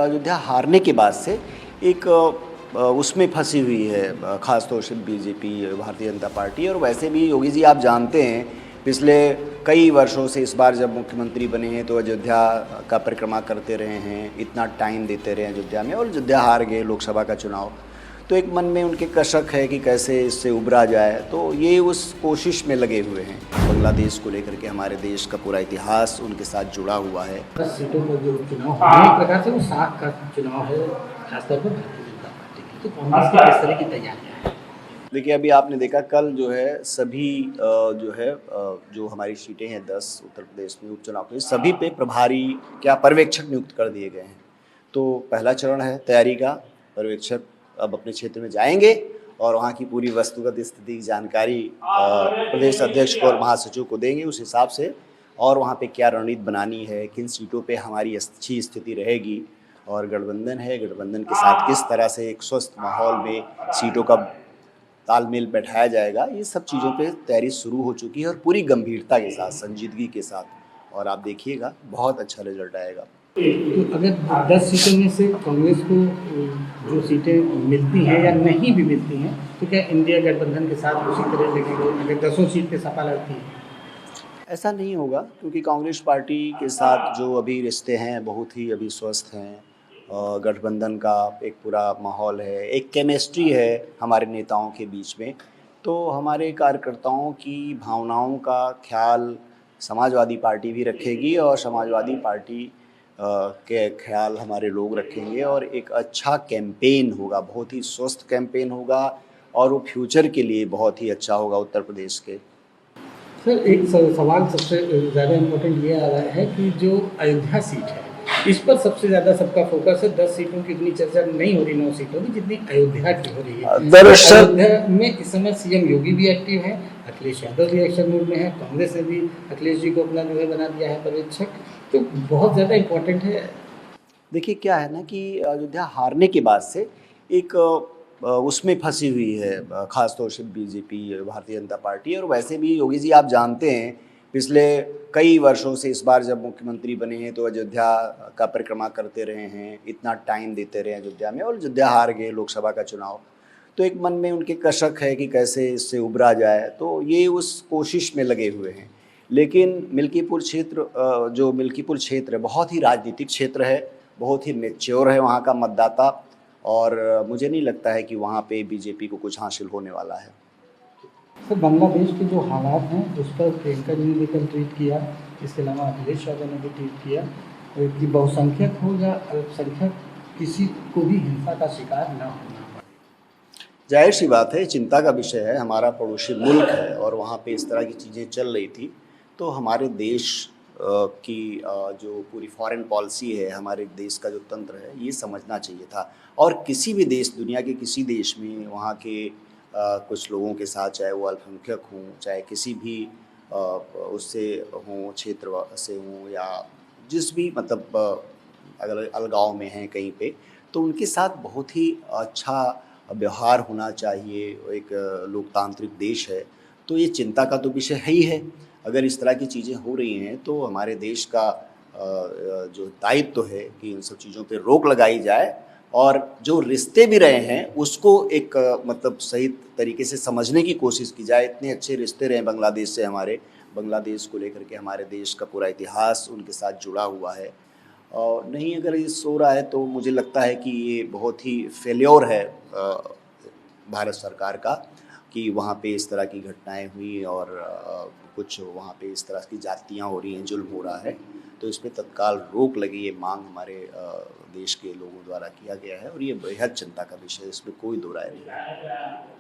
अयोध्या हारने के बाद से एक उसमें फंसी हुई है, ख़ासतौर से बीजेपी, भारतीय जनता पार्टी। और वैसे भी योगी जी आप जानते हैं, पिछले कई वर्षों से इस बार जब मुख्यमंत्री बने हैं तो अयोध्या का परिक्रमा करते रहे हैं, इतना टाइम देते रहे अयोध्या में, और अयोध्या हार गए लोकसभा का चुनाव। तो एक मन में उनके कसक है कि कैसे इससे उबरा जाए, तो ये उस कोशिश में लगे हुए हैं। बांग्लादेश को लेकर के हमारे देश का पूरा इतिहास उनके साथ जुड़ा हुआ है। 10 सीटों पर जो चुनाव होने एक प्रकार से वो साख का चुनाव है, खासतौर पर भारतीय जनता पार्टी की। तो कांग्रेस की किस तरह की तैयारियां हैं? देखिए, अभी आपने देखा कल जो है सभी जो हमारी सीटें हैं 10 उत्तर प्रदेश में उपचुनाव के, सभी पे प्रभारी क्या पर्यवेक्षक नियुक्त कर दिए गए हैं। तो पहला चरण है तैयारी का। पर्यवेक्षक अब अपने क्षेत्र में जाएंगे और वहाँ की पूरी वस्तुगत स्थिति की जानकारी प्रदेश अध्यक्ष को और महासचिव को देंगे उस हिसाब से, और वहाँ पे क्या रणनीति बनानी है, किन सीटों पे हमारी अच्छी स्थिति रहेगी, और गठबंधन है, गठबंधन के साथ किस तरह से एक स्वस्थ माहौल में सीटों का तालमेल बैठाया जाएगा। ये सब चीज़ों पे तैयारी शुरू हो चुकी है और पूरी गंभीरता के साथ, संजीदगी के साथ, और आप देखिएगा बहुत अच्छा रिजल्ट आएगा। तो अगर 10 सीटों में से कांग्रेस को जो सीटें मिलती हैं या नहीं भी मिलती हैं, तो क्या इंडिया गठबंधन के साथ उसी तरह लगेगी अगर 10 सीट पे सपा लड़ती है? ऐसा नहीं होगा, क्योंकि कांग्रेस पार्टी के साथ जो अभी रिश्ते हैं बहुत ही अभी स्वस्थ हैं। गठबंधन का एक पूरा माहौल है, एक केमिस्ट्री है हमारे नेताओं के बीच में। तो हमारे कार्यकर्ताओं की भावनाओं का ख्याल समाजवादी पार्टी भी रखेगी, और समाजवादी पार्टी के ख्याल हमारे लोग रखेंगे, और एक अच्छा कैंपेन होगा, बहुत ही स्वस्थ कैंपेन होगा, और वो फ्यूचर के लिए बहुत ही अच्छा होगा उत्तर प्रदेश के। सर, एक सवाल सबसे ज़्यादा इम्पोर्टेंट ये आ रहा है कि जो अयोध्या सीट है, इस पर सबसे ज़्यादा सबका फोकस है। 10 सीटों की इतनी चर्चा नहीं हो रही, 9 सीटों की, जितनी अयोध्या की हो रही है। दरअसल अयोध्या में इस समय सीएम योगी भी एक्टिव है, अखिलेश यादव भी एक्शन मूड में है, कांग्रेस ने भी अखिलेश जी को अपना जो है बना दिया है पर्यवेक्षक, तो बहुत ज़्यादा इम्पोर्टेंट है। देखिए, क्या है ना कि अयोध्या हारने के बाद से एक उसमें फंसी हुई है, ख़ासतौर से बीजेपी, भारतीय जनता पार्टी। और वैसे भी योगी जी आप जानते हैं, पिछले कई वर्षों से इस बार जब मुख्यमंत्री बने हैं तो अयोध्या का परिक्रमा करते रहे हैं, इतना टाइम देते रहे अयोध्या में, और अयोध्या हार गए लोकसभा का चुनाव। तो एक मन में उनके कसक है कि कैसे इससे उबरा जाए, तो ये उस कोशिश में लगे हुए हैं। लेकिन मिल्कीपुर क्षेत्र, जो मिल्कीपुर क्षेत्र है, बहुत ही राजनीतिक क्षेत्र है, बहुत ही मैच्योर है वहाँ का मतदाता, और मुझे नहीं लगता है कि वहाँ पे बीजेपी को कुछ हासिल होने वाला है। सर, बांग्लादेश के जो हालात हैं उस पर प्रियंका जी ने भी कल ट्वीट किया, इसके अलावा अखिलेश यादव ने भी ट्वीट किया कि बहुसंख्यक हो या अल्पसंख्यक, किसी को भी हिंसा का शिकार न होना पड़े। जाहिर सी बात है, चिंता का विषय है, हमारा पड़ोसी मुल्क है और वहाँ पे इस तरह की चीज़ें चल रही थी। तो हमारे देश की जो पूरी फॉरेन पॉलिसी है, हमारे देश का जो तंत्र है, ये समझना चाहिए था। और किसी भी देश, दुनिया के किसी देश में वहाँ के कुछ लोगों के साथ, चाहे वो अल्पसंख्यक हों, चाहे किसी भी उससे हों, क्षेत्र से हों, या जिस भी मतलब अगर अलगाव में हैं कहीं पे, तो उनके साथ बहुत ही अच्छा व्यवहार होना चाहिए। एक लोकतांत्रिक देश है, तो ये चिंता का तो विषय है ही है। अगर इस तरह की चीज़ें हो रही हैं तो हमारे देश का जो दायित्व है कि इन सब चीज़ों पे रोक लगाई जाए, और जो रिश्ते भी रहे हैं उसको एक मतलब सही तरीके से समझने की कोशिश की जाए। इतने अच्छे रिश्ते रहे बांग्लादेश से हमारे, बांग्लादेश को लेकर के हमारे देश का पूरा इतिहास उनके साथ जुड़ा हुआ है। और नहीं, अगर ये सो रहा है तो मुझे लगता है कि ये बहुत ही फेल्योर है भारत सरकार का, कि वहाँ पे इस तरह की घटनाएं हुई, और कुछ वहाँ पे इस तरह की जातियाँ हो रही हैं, जुल्म हो रहा है। तो इस पे तत्काल रोक लगे, ये मांग हमारे देश के लोगों द्वारा किया गया है, और ये बेहद चिंता का विषय है, इसमें कोई दो राय नहीं है।